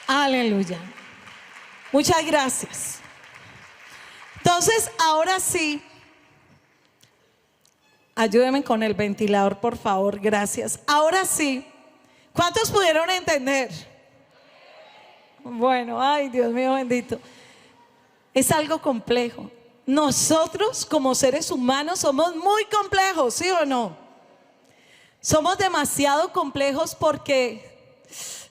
Aleluya. Muchas gracias. Entonces, ahora sí, ayúdenme con el ventilador, por favor, gracias. Ahora sí, ¿cuántos pudieron entender? Bueno, ay, Dios mío bendito. Es algo complejo. Nosotros como seres humanos somos muy complejos, ¿sí o no? Somos demasiado complejos porque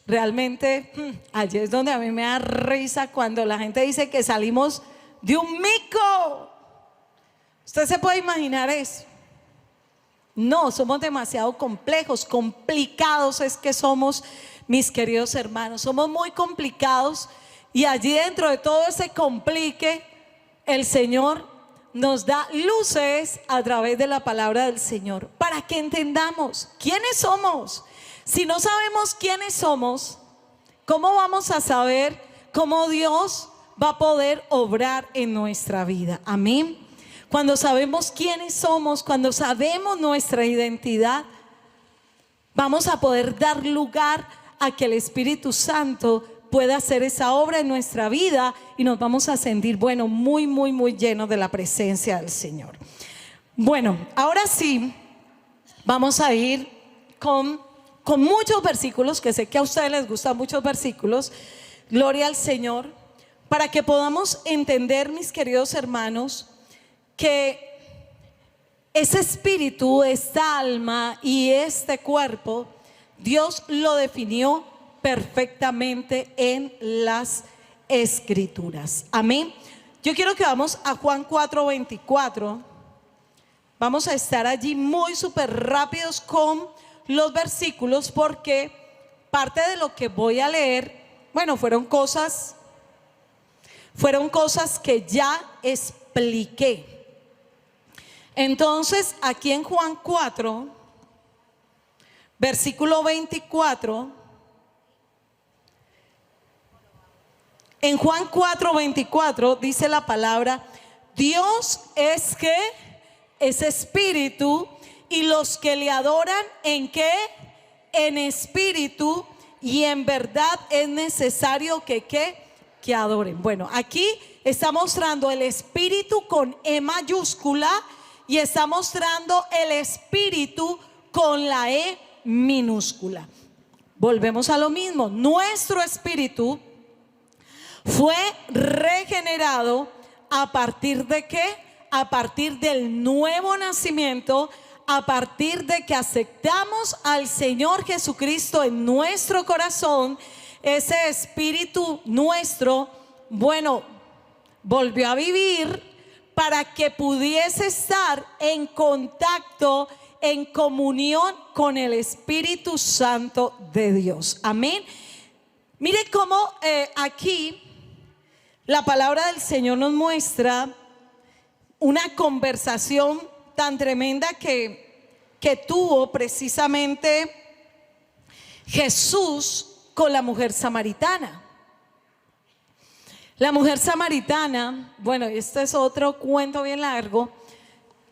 realmente allí es donde a mí me da risa cuando la gente dice que salimos de un mico. ¿Usted se puede imaginar eso? No, somos demasiado complejos, complicados es que somos, mis queridos hermanos. Somos muy complicados y allí dentro de todo ese complique, el Señor nos da luces a través de la palabra del Señor para que entendamos quiénes somos. Si no sabemos quiénes somos, ¿cómo vamos a saber cómo Dios va a poder obrar en nuestra vida? Amén. Cuando sabemos quiénes somos, cuando sabemos nuestra identidad, vamos a poder dar lugar a que el Espíritu Santo pueda hacer esa obra en nuestra vida y nos vamos a sentir, bueno, muy, muy, muy llenos de la presencia del Señor. Bueno, ahora sí, vamos a ir con muchos versículos, que sé que a ustedes les gustan muchos versículos, gloria al Señor, para que podamos entender, mis queridos hermanos, que ese espíritu, esta alma y este cuerpo, Dios lo definió perfectamente en las Escrituras. Amén. Yo quiero que vamos a Juan 4:24. Vamos a estar allí muy súper rápidos con los versículos porque parte de lo que voy a leer, bueno, fueron cosas que ya expliqué. Entonces, aquí en Juan 4, versículo 24, en Juan 4:24 dice la palabra: Dios es que es espíritu, y los que le adoran, ¿en qué? En espíritu y en verdad es necesario que adoren. Bueno, aquí está mostrando el espíritu con E mayúscula y está mostrando el espíritu con la E minúscula. Volvemos a lo mismo. Nuestro espíritu fue regenerado a partir de ¿qué? A partir del nuevo nacimiento, a partir de que aceptamos al Señor Jesucristo en nuestro corazón. Ese espíritu nuestro, bueno, volvió a vivir para que pudiese estar en contacto, en comunión con el Espíritu Santo de Dios. Amén. Mire cómo aquí la palabra del Señor nos muestra una conversación tan tremenda que tuvo precisamente Jesús con la mujer samaritana. La mujer samaritana, bueno, este es otro cuento bien largo.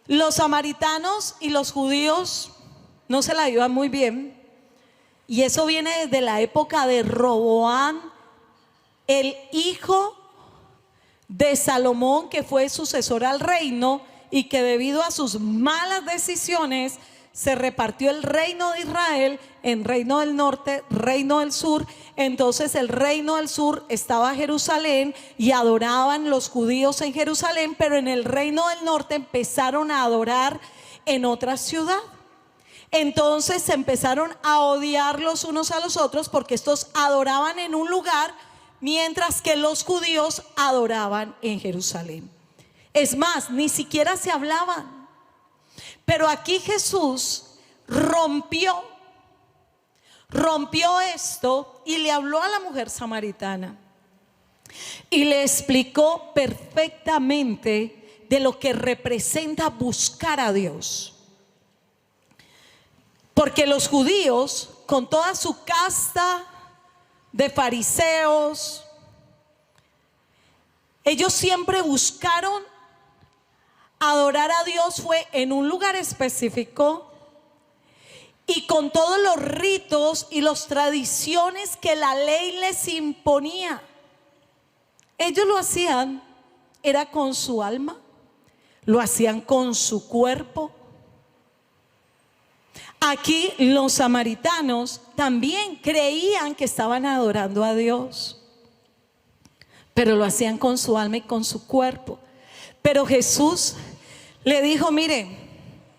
Los samaritanos y los judíos no se la llevan muy bien, y eso viene desde la época de Roboam, el hijo de Salomón, que fue sucesor al reino y que debido a sus malas decisiones se repartió el reino de Israel en reino del norte, reino del sur. Entonces el reino del sur estaba Jerusalén y adoraban los judíos en Jerusalén, pero en el reino del norte empezaron a adorar en otra ciudad. Entonces se empezaron a odiar los unos a los otros porque estos adoraban en un lugar mientras que los judíos adoraban en Jerusalén. Es más, ni siquiera se hablaban. Pero aquí Jesús rompió esto y le habló a la mujer samaritana y le explicó perfectamente de lo que representa buscar a Dios. Porque los judíos, con toda su casta de fariseos, ellos siempre buscaron adorar a Dios, fue en un lugar específico, y con todos los ritos y las tradiciones que la ley les imponía. Ellos lo hacían, era con su alma, lo hacían con su cuerpo. Aquí los samaritanos también creían que estaban adorando a Dios, pero lo hacían con su alma y con su cuerpo. Pero Jesús le dijo, mire,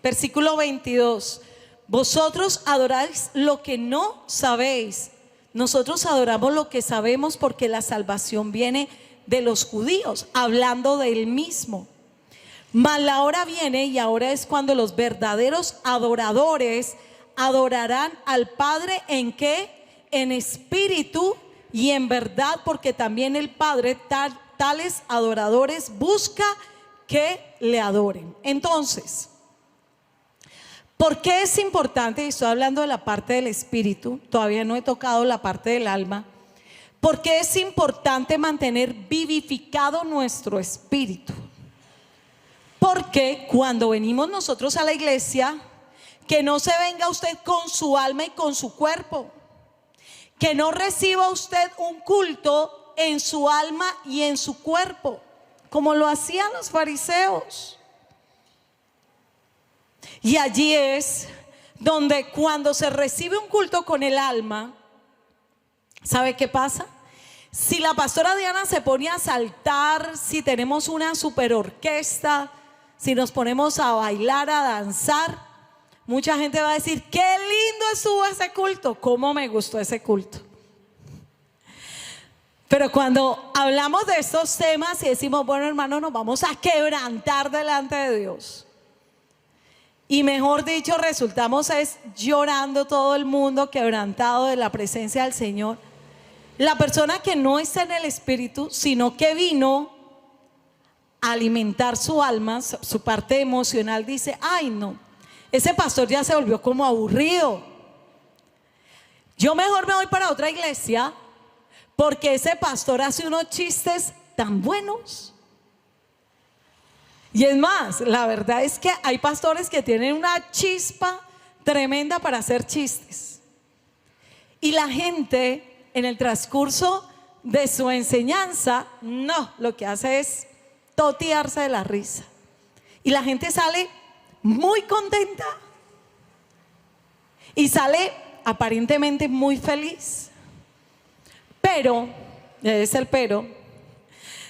versículo 22, vosotros adoráis lo que no sabéis, nosotros adoramos lo que sabemos porque la salvación viene de los judíos, hablando del mismo. Mas la hora viene, y ahora es cuando los verdaderos adoradores adorarán al Padre, ¿en qué? En espíritu y en verdad, porque también el Padre tales adoradores busca que le adoren. Entonces, ¿por qué es importante? Y estoy hablando de la parte del espíritu, todavía no he tocado la parte del alma. ¿Por qué es importante mantener vivificado nuestro espíritu? Porque cuando venimos nosotros a la iglesia, que no se venga usted con su alma y con su cuerpo, que no reciba usted un culto en su alma y en su cuerpo, como lo hacían los fariseos. Y allí es donde cuando se recibe un culto con el alma, ¿sabe qué pasa? Si la pastora Diana se pone a saltar, si tenemos una super orquesta, si nos ponemos a bailar, a danzar, mucha gente va a decir, qué lindo estuvo ese culto, cómo me gustó ese culto. Pero cuando hablamos de estos temas y decimos, bueno, hermano, nos vamos a quebrantar delante de Dios, y mejor dicho, resultamos es llorando todo el mundo, quebrantado de la presencia del Señor. La persona que no está en el espíritu, sino que vino a alimentar su alma, su parte emocional, dice, ay no, ese pastor ya se volvió como aburrido, yo mejor me voy para otra iglesia porque ese pastor hace unos chistes tan buenos. Y es más, la verdad es que hay pastores que tienen una chispa tremenda para hacer chistes, y la gente en el transcurso de su enseñanza, no, lo que hace es totearse de la risa, y la gente sale muy contenta y sale aparentemente muy feliz, pero, es el pero,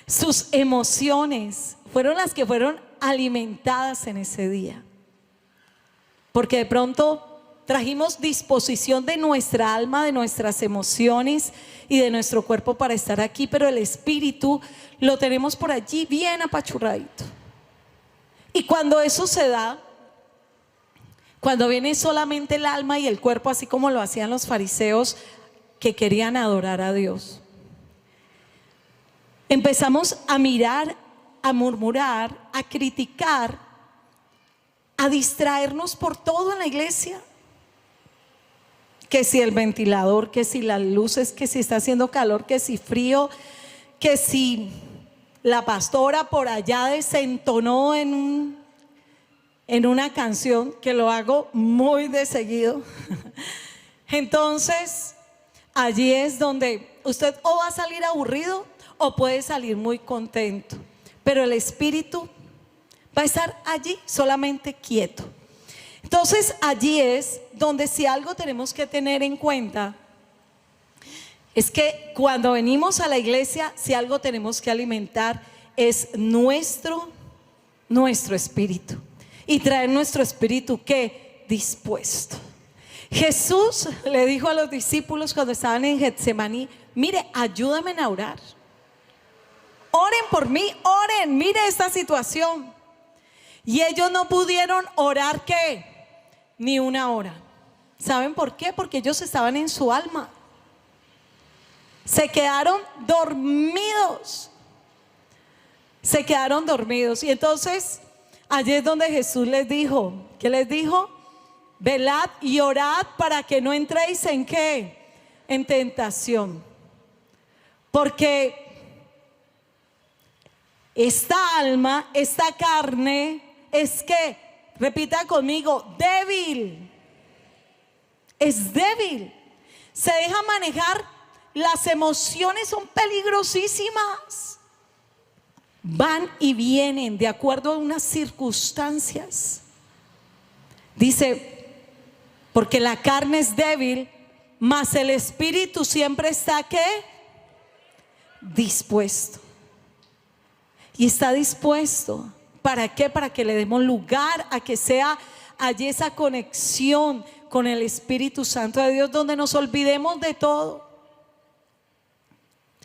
sus emociones fueron las que fueron alimentadas en ese día, porque de pronto trajimos disposición de nuestra alma, de nuestras emociones y de nuestro cuerpo para estar aquí, pero el espíritu lo tenemos por allí bien apachurradito. Y cuando eso se da, cuando viene solamente el alma y el cuerpo, así como lo hacían los fariseos que querían adorar a Dios, empezamos a mirar, a murmurar, a criticar, a distraernos por todo en la iglesia. Que si el ventilador, que si las luces, que si está haciendo calor, que si frío, que si la pastora por allá desentonó en una canción, que lo hago muy de seguido. Entonces, allí es donde usted o va a salir aburrido o puede salir muy contento, pero el espíritu va a estar allí solamente quieto. Entonces allí es donde, si algo tenemos que tener en cuenta, es que cuando venimos a la iglesia, si algo tenemos que alimentar es nuestro espíritu, y traer nuestro espíritu ¿qué? Dispuesto. Jesús le dijo a los discípulos cuando estaban en Getsemaní, mire, ayúdame a orar, oren por mí, oren, mire esta situación. Y ellos no pudieron orar ¿qué? Ni una hora. ¿Saben por qué? Porque ellos estaban en su alma, se quedaron dormidos, se quedaron dormidos. Y entonces allí es donde Jesús les dijo, ¿qué les dijo? Velad y orad para que no entréis en ¿qué? En tentación, porque esta alma, esta carne es que, repita conmigo, débil. es débil, se deja manejar. Las emociones son peligrosísimas, van y vienen de acuerdo a unas circunstancias. Dice, porque la carne es débil, mas el espíritu siempre está ¿qué? Dispuesto. Y está dispuesto. ¿Para qué? Para que le demos lugar a que sea allí esa conexión con el Espíritu Santo de Dios, donde nos olvidemos de todo.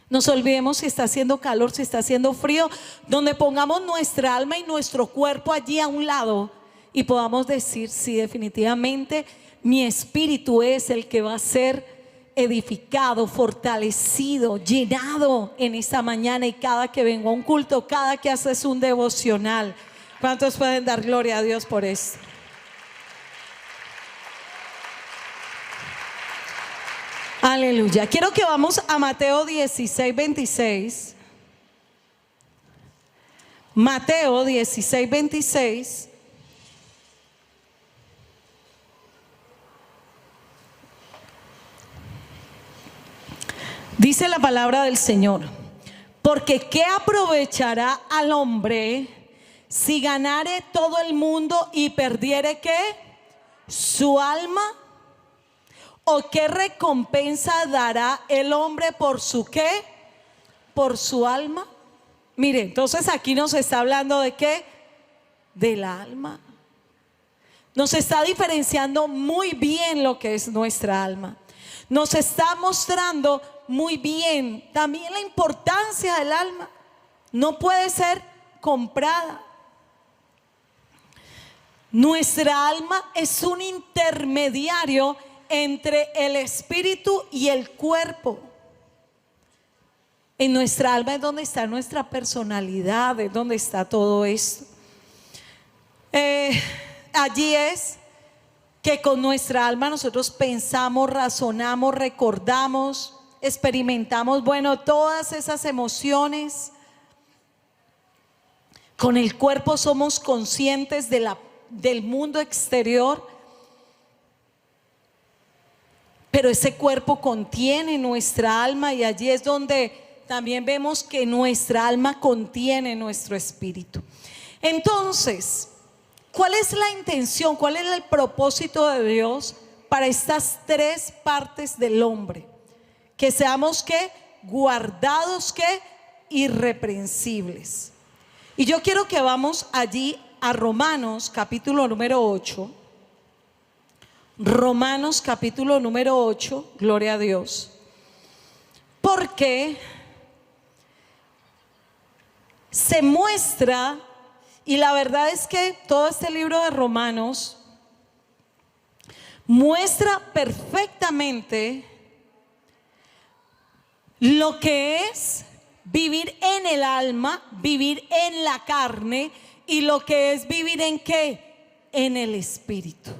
Nos olvidemos si está haciendo calor, si está haciendo frío, donde pongamos nuestra alma y nuestro cuerpo allí a un lado y podamos decir, sí, definitivamente mi espíritu es el que va a ser edificado, fortalecido, llenado en esta mañana, y cada que vengo a un culto, cada que haces un devocional. ¿Cuántos pueden dar gloria a Dios por esto? Aleluya. Quiero que vamos a Mateo 16, 26. Mateo 16, 26. Dice la palabra del Señor: porque ¿qué aprovechará al hombre si ganare todo el mundo y perdiere ¿qué? Su alma? ¿O qué recompensa dará el hombre por su qué? Por su alma. Mire, entonces aquí nos está hablando de qué? Del alma. Nos está diferenciando muy bien lo que es nuestra alma. Nos está mostrando muy bien también la importancia del alma. No puede ser comprada. Nuestra alma es un intermediario entre el espíritu y el cuerpo. En nuestra alma es donde está nuestra personalidad, es donde está todo esto. Allí es que con nuestra alma nosotros pensamos, razonamos, recordamos, experimentamos, todas esas emociones. Con el cuerpo somos conscientes del mundo exterior. Pero ese cuerpo contiene nuestra alma, y allí es donde también vemos que nuestra alma contiene nuestro espíritu. Entonces, ¿cuál es la intención? ¿Cuál es el propósito de Dios para estas tres partes del hombre? Que seamos ¿qué? Guardados ¿qué? Irreprensibles. Y yo quiero que vamos allí a Romanos capítulo número 8. Romanos capítulo número 8, gloria a Dios. Porque se muestra, y la verdad es que todo este libro de Romanos muestra perfectamente lo que es vivir en el alma, vivir en la carne, y lo que es vivir en ¿qué? En el espíritu.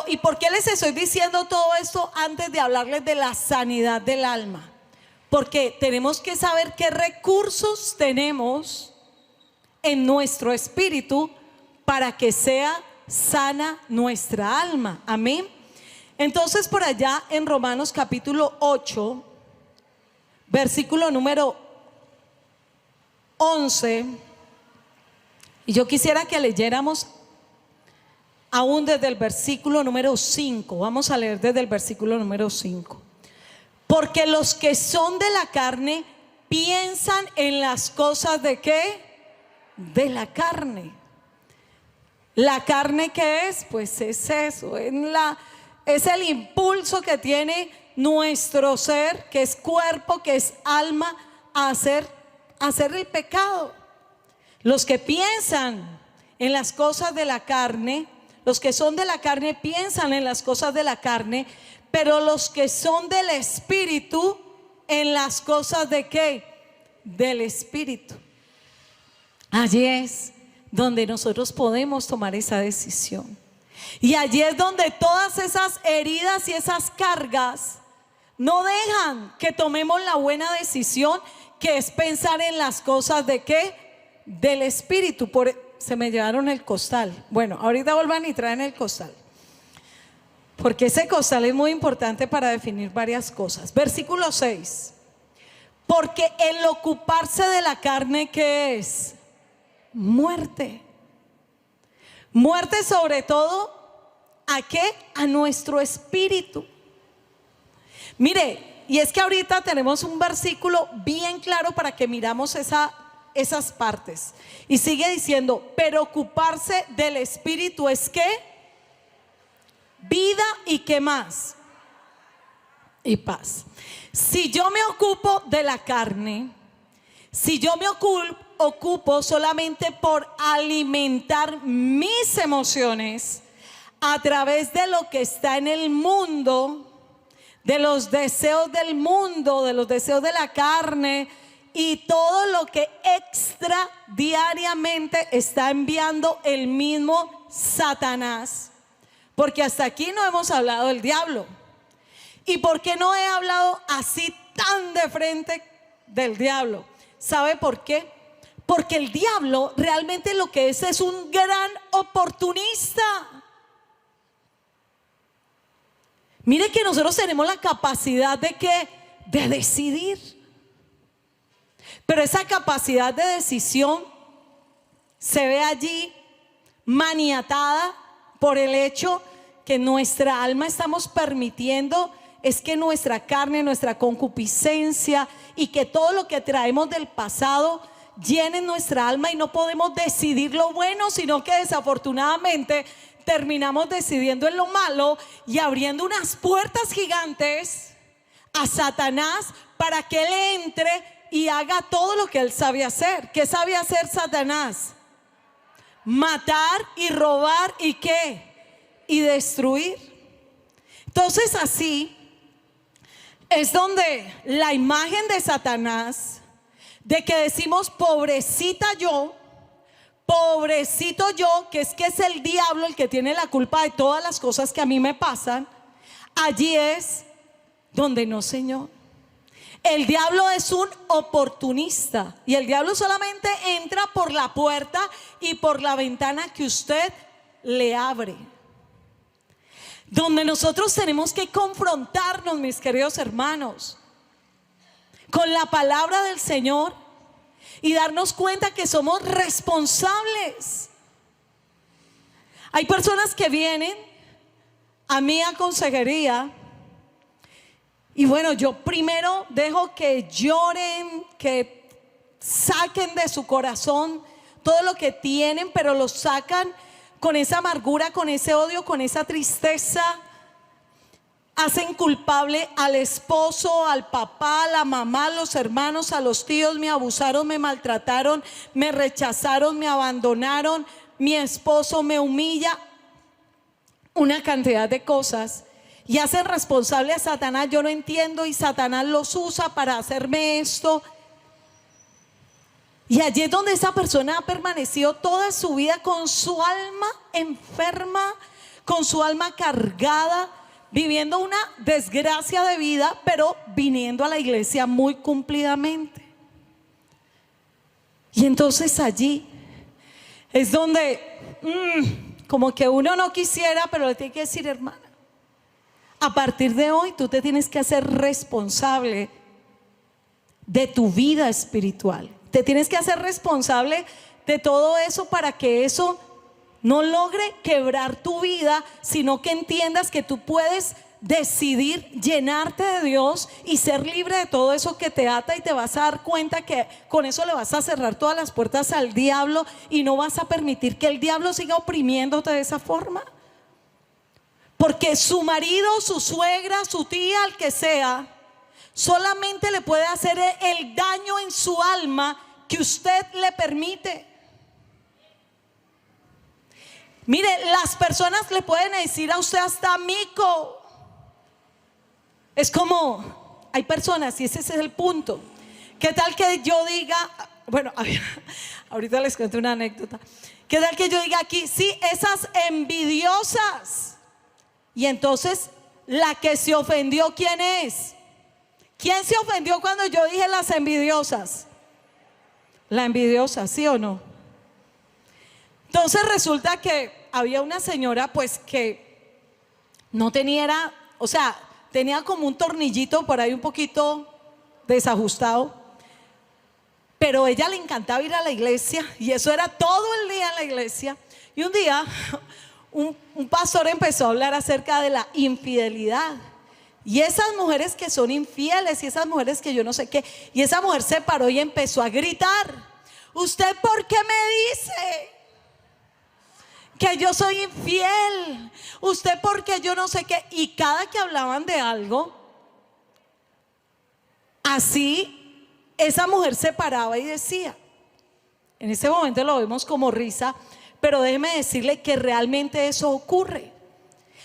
¿Y por qué les estoy diciendo todo esto antes de hablarles de la sanidad del alma? Porque tenemos que saber qué recursos tenemos en nuestro espíritu para que sea sana nuestra alma. Amén. Entonces, por allá en Romanos capítulo 8, versículo número 11, y yo quisiera que leyéramos aún desde el versículo número 5. Vamos a leer desde el versículo número 5. Porque los que son de la carne piensan en las cosas ¿de qué? De la carne. ¿La carne qué es? Pues es eso, es el impulso que tiene nuestro ser, que es cuerpo, que es alma, a hacer el pecado. Los que piensan en las cosas de la carne, los que son de la carne piensan en las cosas de la carne, pero los que son del espíritu en las cosas ¿de qué? Del espíritu. Allí es donde nosotros podemos tomar esa decisión. Y allí es donde todas esas heridas y esas cargas no dejan que tomemos la buena decisión, que es pensar en las cosas ¿de qué? Del espíritu. Se me llevaron el costal. Bueno, ahorita vuelvan y traen el costal. Porque ese costal es muy importante para definir varias cosas. Versículo 6. Porque el ocuparse de la carne, ¿qué es? Muerte. Muerte sobre todo, ¿a qué? A nuestro espíritu. Mire, y es que ahorita tenemos un versículo bien claro para que miramos esas partes. Y sigue diciendo, pero ocuparse del espíritu es ¿qué? Vida y ¿qué más? Y paz. Si yo me ocupo de la carne, si yo me ocupo solamente por alimentar mis emociones a través de lo que está en el mundo, de los deseos del mundo, de los deseos de la carne y todo lo que extra diariamente está enviando el mismo Satanás. Porque hasta aquí no hemos hablado del diablo. ¿Y por qué no he hablado así tan de frente del diablo? ¿Sabe por qué? Porque el diablo realmente lo que es un gran oportunista. Mire que nosotros tenemos la capacidad de ¿qué? De decidir. Pero esa capacidad de decisión se ve allí maniatada por el hecho que nuestra alma estamos permitiendo es que nuestra carne, nuestra concupiscencia y que todo lo que traemos del pasado llene nuestra alma y no podemos decidir lo bueno, sino que desafortunadamente terminamos decidiendo en lo malo y abriendo unas puertas gigantes a Satanás para que él entre y haga todo lo que él sabe hacer. ¿Qué sabe hacer Satanás? Matar y robar y ¿qué? Y destruir. Entonces así es donde la imagen de Satanás, de que decimos pobrecita yo, pobrecito yo, que es el diablo el que tiene la culpa de todas las cosas que a mí me pasan, allí es donde no, Señor. El diablo es un oportunista y el diablo solamente entra por la puerta y por la ventana que usted le abre. Donde nosotros tenemos que confrontarnos, mis queridos hermanos, con la palabra del Señor y darnos cuenta que somos responsables. Hay personas que vienen a mí a consejería y bueno, yo primero dejo que lloren, que saquen de su corazón todo lo que tienen, pero lo sacan con esa amargura, con ese odio, con esa tristeza. Hacen culpable al esposo, al papá, a la mamá, a los hermanos, a los tíos. Me abusaron, me maltrataron, me rechazaron, me abandonaron. Mi esposo me humilla. Una cantidad de cosas. Y hacen responsable a Satanás. Yo no entiendo y Satanás los usa para hacerme esto. Y allí es donde esa persona ha permanecido toda su vida con su alma enferma, con su alma cargada, viviendo una desgracia de vida, pero viniendo a la iglesia muy cumplidamente. Y entonces allí es donde como que uno no quisiera, pero le tiene que decir, hermana, a partir de hoy tú te tienes que hacer responsable de tu vida espiritual. Te tienes que hacer responsable de todo eso para que eso no logre quebrar tu vida, sino que entiendas que tú puedes decidir llenarte de Dios y ser libre de todo eso que te ata, y te vas a dar cuenta que con eso le vas a cerrar todas las puertas al diablo y no vas a permitir que el diablo siga oprimiéndote de esa forma. Porque su marido, su suegra, su tía, el que sea, solamente le puede hacer el daño en su alma que usted le permite. Mire, las personas le pueden decir a usted hasta mico. Es como, hay personas, y ese es el punto. ¿Qué tal que yo diga, bueno, ahorita les cuento una anécdota. ¿Qué tal que yo diga aquí, sí, esas envidiosas? Y entonces, la que se ofendió, ¿quién es? ¿Quién se ofendió cuando yo dije las envidiosas? La envidiosa, ¿sí o no? Entonces resulta que había una señora pues que no tenía, o sea, tenía como un tornillito por ahí un poquito desajustado, pero a ella le encantaba ir a la iglesia y eso era todo el día en la iglesia. Y un día un pastor empezó a hablar acerca de la infidelidad. Y esas mujeres que son infieles y esas mujeres que yo no sé qué. Y esa mujer se paró y empezó a gritar: ¿usted por qué me dice que yo soy infiel? ¿Usted por qué yo no sé qué? Y cada que hablaban de algo así, esa mujer se paraba y decía, en ese momento lo vemos como risa, pero déjeme decirle que realmente eso ocurre.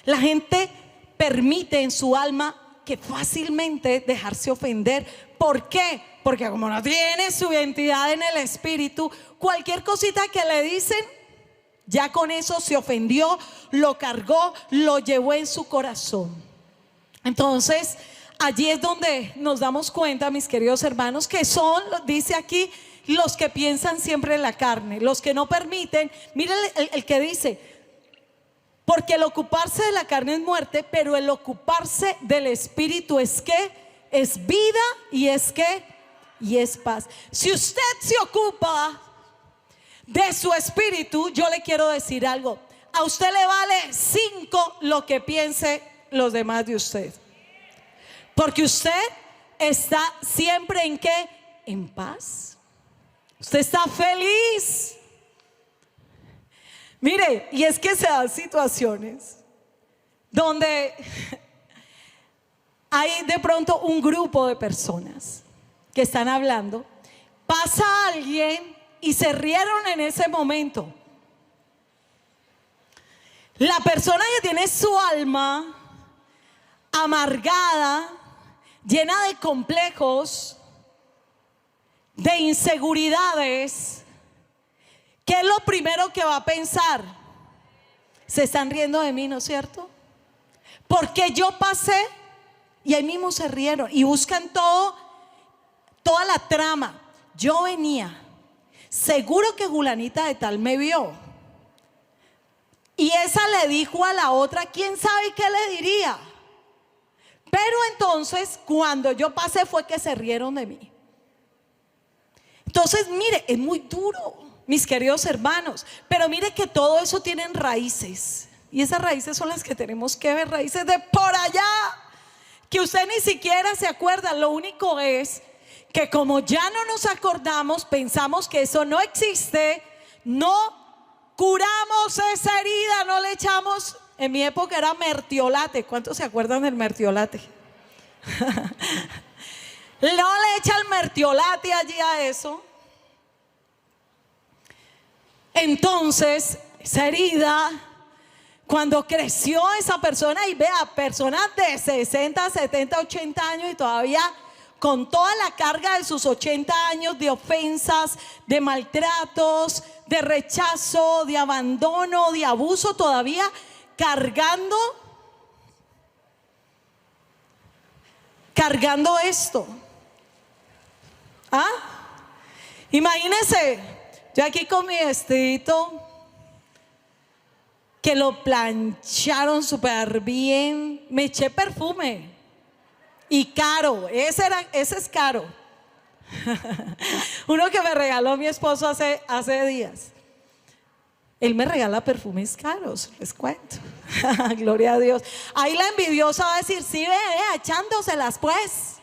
La gente permite en su alma que fácilmente dejarse ofender. ¿Por qué? Porque como no tiene su identidad en el espíritu, cualquier cosita que le dicen, ya con eso se ofendió, lo cargó, lo llevó en su corazón. Entonces, allí es donde nos damos cuenta, mis queridos hermanos, que son, dice aquí, los que piensan siempre en la carne, los que no permiten. Miren el que dice: porque el ocuparse de la carne es muerte, pero el ocuparse del espíritu es ¿qué? Es vida y es ¿qué? Y es paz. Si usted se ocupa de su espíritu, yo le quiero decir algo: a usted le vale 5 lo que piense los demás de usted, porque usted está siempre en ¿qué? En paz. Usted está feliz. Mire, y es que se dan situaciones donde hay de pronto un grupo de personas que están hablando, pasa alguien y se rieron en ese momento. La persona que tiene su alma amargada, llena de complejos, de inseguridades, ¿qué es lo primero que va a pensar? Se están riendo de mí, ¿no es cierto? Porque yo pasé y ahí mismo se rieron y buscan toda la trama. Yo venía, seguro que Julanita de tal me vio y esa le dijo a la otra, quién sabe qué le diría. Pero entonces cuando yo pasé fue que se rieron de mí. Entonces mire, es muy duro, mis queridos hermanos, pero mire que todo eso tiene raíces, y esas raíces son las que tenemos que ver, raíces de por allá, que usted ni siquiera se acuerda. Lo único es que como ya no nos acordamos, pensamos que eso no existe, no curamos esa herida, no le echamos, en mi época era mertiolate. ¿Cuántos se acuerdan del mertiolate? No le echa el mertiolate allí a eso. Entonces, esa herida, cuando creció esa persona, y vea, personas de 60, 70, 80 años y todavía con toda la carga de sus 80 años de ofensas, de maltratos, de rechazo, de abandono, de abuso, todavía cargando esto. Imagínense, yo aquí con mi vestidito, que lo plancharon súper bien, me eché perfume y caro, ese es caro. Uno que me regaló mi esposo hace días. Él me regala perfumes caros, les cuento. Gloria a Dios. Ahí la envidiosa va a decir, sí, ve, echándoselas pues.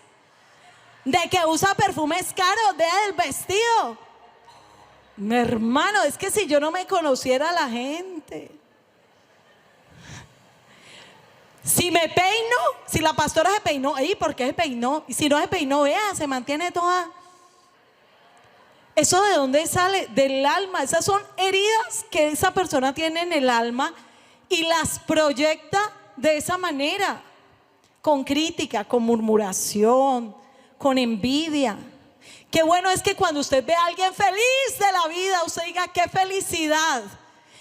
De que usa perfumes caros, de el vestido. Mi hermano, es que si yo no me conociera la gente. Si me peino, si la pastora se peinó, ¿por qué se peinó? Y si no se peinó, vea, se mantiene toda. ¿Eso de dónde sale? Del alma. Esas son heridas que esa persona tiene en el alma y las proyecta de esa manera, con crítica, con murmuración, con envidia. Qué bueno es que cuando usted ve a alguien feliz de la vida, usted diga, qué felicidad.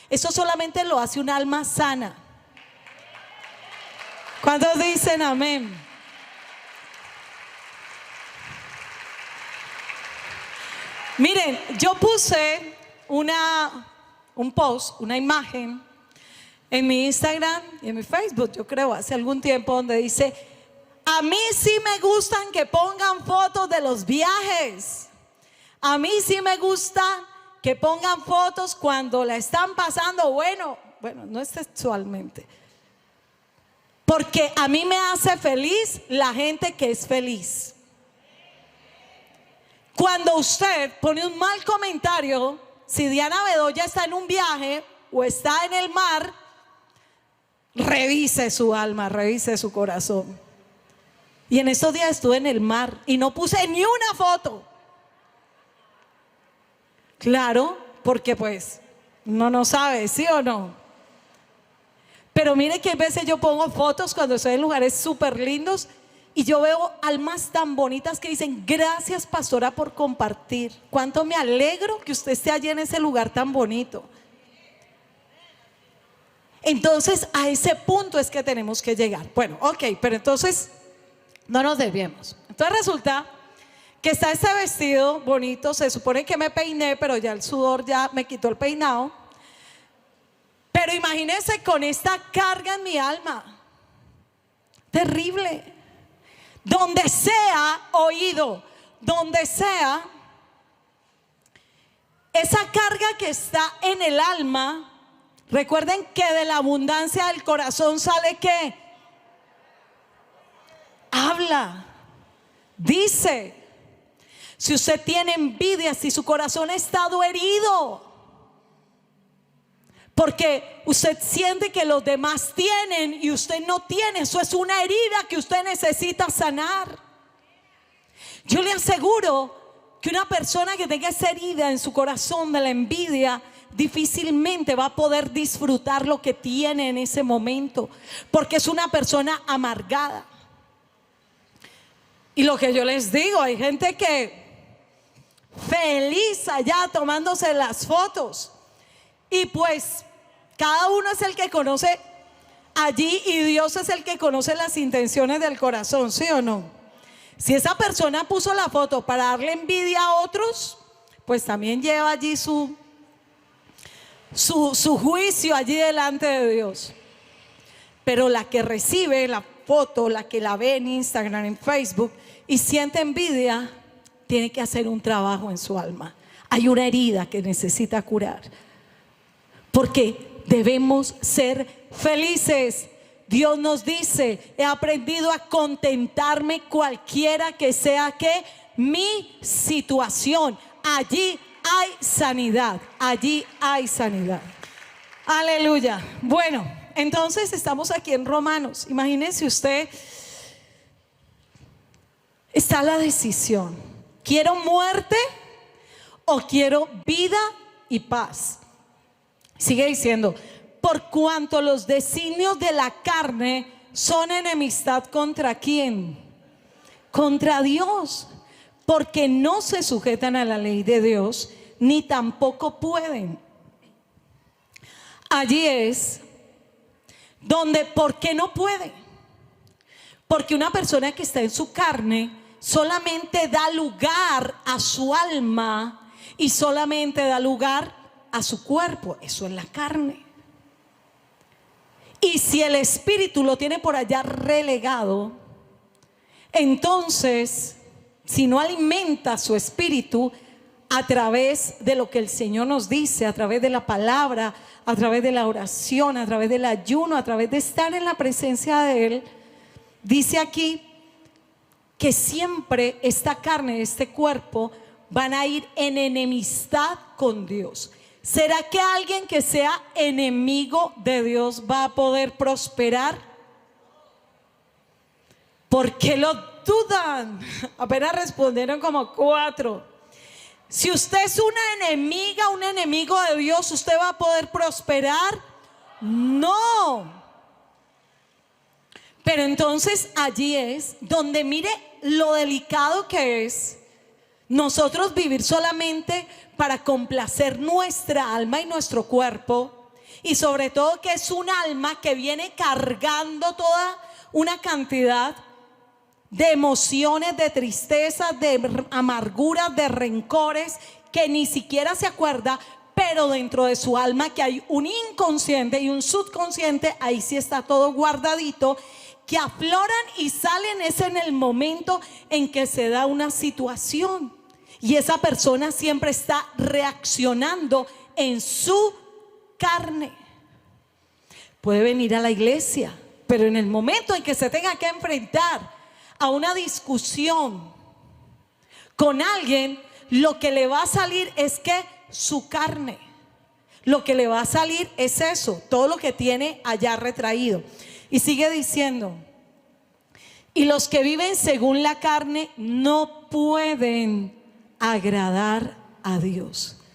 Eso solamente lo hace un alma sana. ¿Cuántos dicen amén? Miren, yo puse un post, una imagen en mi Instagram y en mi Facebook, yo creo, hace algún tiempo, donde dice: a mí sí me gustan que pongan fotos de los viajes. A mí sí me gusta que pongan fotos cuando la están pasando bueno, no es sexualmente, porque a mí me hace feliz la gente que es feliz. Cuando usted pone un mal comentario, si Diana Bedoya está en un viaje o está en el mar, revise su alma, revise su corazón. Y en estos días estuve en el mar y no puse ni una foto. Claro, porque pues uno no sabe, ¿sí o no? Pero mire que a veces yo pongo fotos cuando estoy en lugares súper lindos y yo veo almas tan bonitas que dicen: gracias, pastora, por compartir. Cuánto me alegro que usted esté allí en ese lugar tan bonito. Entonces a ese punto es que tenemos que llegar. Bueno, ok, pero entonces no nos desviemos. Entonces resulta que está este vestido bonito. Se supone que me peiné, pero ya el sudor ya me quitó el peinado. Pero imagínense con esta carga en mi alma. Terrible. Donde sea oído, donde sea, esa carga que está en el alma. Recuerden que de la abundancia del corazón sale ¿qué? Habla, dice. Si usted tiene envidia, si su corazón ha estado herido, porque usted siente que los demás tienen y usted no tiene, eso es una herida que usted necesita sanar. Yo le aseguro que una persona que tenga esa herida en su corazón de la envidia difícilmente va a poder disfrutar lo que tiene en ese momento, porque es una persona amargada. Y lo que yo les digo, hay gente que feliz allá tomándose las fotos, y pues cada uno es el que conoce allí y Dios es el que conoce las intenciones del corazón, ¿sí o no? Si esa persona puso la foto para darle envidia a otros, pues también lleva allí su juicio allí delante de Dios. Pero la que recibe la foto, la que la ve en Instagram, en Facebook y siente envidia, tiene que hacer un trabajo en su alma. Hay una herida que necesita curar, porque debemos ser felices. Dios nos dice: he aprendido a contentarme cualquiera que sea que mi situación. Allí hay sanidad, allí hay sanidad. Aleluya. Bueno, entonces estamos aquí en Romanos. Imagínense usted, está la decisión: ¿quiero muerte o quiero vida y paz? Sigue diciendo: por cuanto los designios de la carne son enemistad ¿contra quién? Contra Dios, porque no se sujetan a la ley de Dios, ni tampoco pueden. Allí es donde, ¿por qué no puede? Porque una persona que está en su carne solamente da lugar a su alma y solamente da lugar a su cuerpo. Eso es la carne. Y si el espíritu lo tiene por allá relegado, entonces, si no alimenta su espíritu a través de lo que el Señor nos dice, a través de la palabra, a través de la oración, a través del ayuno, a través de estar en la presencia de Él, dice aquí que siempre esta carne, este cuerpo, van a ir en enemistad con Dios. ¿Será que alguien que sea enemigo de Dios va a poder prosperar? ¿Por qué lo dudan? Apenas respondieron como 4. Si usted es una enemiga, un enemigo de Dios, ¿usted va a poder prosperar? No. Pero entonces allí es donde mire lo delicado que es nosotros vivir solamente para complacer nuestra alma y nuestro cuerpo, y sobre todo que es un alma que viene cargando toda una cantidad de emociones, de tristezas, de amarguras, de rencores, que ni siquiera se acuerda, pero dentro de su alma que hay un inconsciente y un subconsciente, ahí sí está todo guardadito, que afloran y salen es en el momento en que se da una situación. Y esa persona siempre está reaccionando en su carne. Puede venir a la iglesia, pero en el momento en que se tenga que enfrentar a una discusión con alguien, lo que le va a salir es que su carne, lo que le va a salir es eso, todo lo que tiene allá retraído. Y sigue diciendo, y los que viven según la carne no pueden agradar a Dios.